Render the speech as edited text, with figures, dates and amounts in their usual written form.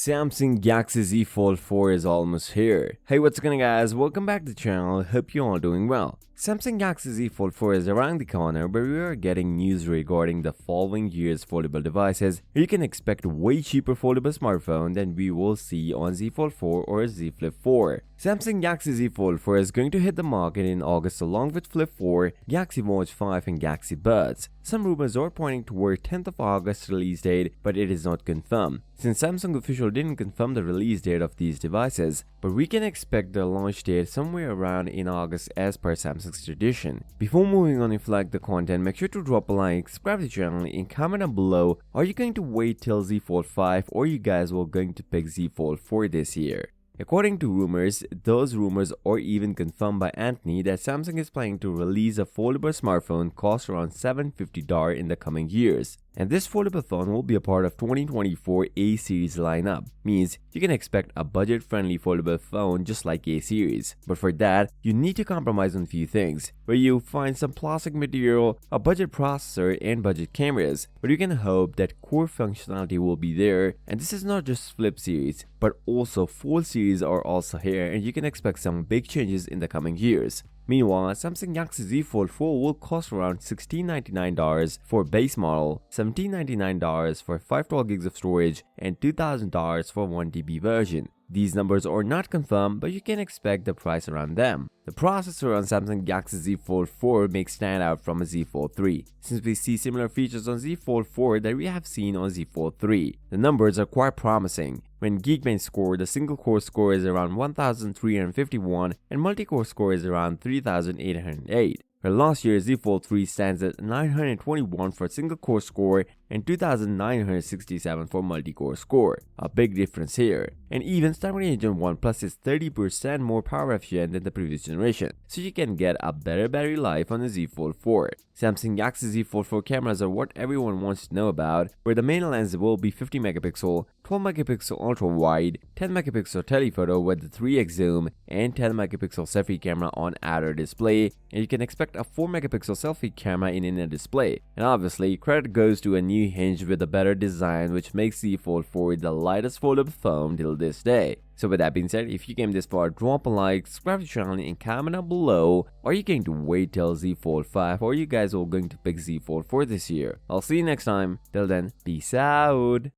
Samsung Galaxy Z Fold 4 is almost here. Hey, what's going on guys, welcome back to the channel, hope you're all doing well. Samsung Galaxy Z Fold 4 is around the corner, but we are getting news regarding the following year's foldable devices. You can expect way cheaper foldable smartphone than we will see on Z Fold 4 or Z Flip 4. Samsung Galaxy Z Fold 4 is going to hit the market in August along with Flip 4, Galaxy Watch 5 and Galaxy Buds. Some rumors are pointing toward 10th of August release date, but it is not confirmed, since Samsung official didn't confirm the release date of these devices, but we can expect the launch date somewhere around in August as per Samsung's tradition. Before moving on, if you like the content, make sure to drop a like, subscribe to the channel and comment down below, are you going to wait till Z Fold 5 or you guys will going to pick Z Fold 4 this year? According to rumors, those rumors are even confirmed by Anthony that Samsung is planning to release a foldable smartphone cost around $750 in the coming years. And this foldable phone will be a part of 2024 A series lineup, means you can expect a budget-friendly foldable phone just like A series. But for that, you need to compromise on few things, where you find some plastic material, a budget processor and budget cameras, but you can hope that core functionality will be there. And this is not just Flip series, but also Fold series are also here, and you can expect some big changes in the coming years. Meanwhile, Samsung Galaxy Z Fold 4 will cost around $1,699 for base model, $1,799 for 512 gigs of storage, and $2,000 for 1TB version. These numbers are not confirmed, but you can expect the price around them. The processor on Samsung Galaxy Z Fold 4 may stand out from a Z Fold 3, since we see similar features on Z Fold 4 that we have seen on Z Fold 3. The numbers are quite promising. When Geekbench score, the single-core score is around 1,351 and multi-core score is around 3,808. For last year, Z Fold 3 stands at 921 for single-core score and 2,967 for multi-core score. A big difference here. And even Snapdragon Gen 1 Plus is 30% more power efficient than the previous generation, so you can get a better battery life on the Z Fold 4. Samsung Galaxy Z Fold 4 cameras are what everyone wants to know about, where the main lens will be 50 megapixel, 12 megapixel ultra wide, 10 megapixel telephoto with the 3x zoom, and 10 megapixel selfie camera on outer display, and you can expect a 4 megapixel selfie camera in inner display. And obviously, credit goes to a new hinge with a better design, which makes Z Fold 4 the lightest foldable phone till this day. So with that being said, if you came this far, drop a like, subscribe to the channel and comment down below, are you going to wait till Z Fold 5 or are you guys all going to pick Z Fold 4 this year? I'll see you next time. Till then, peace out.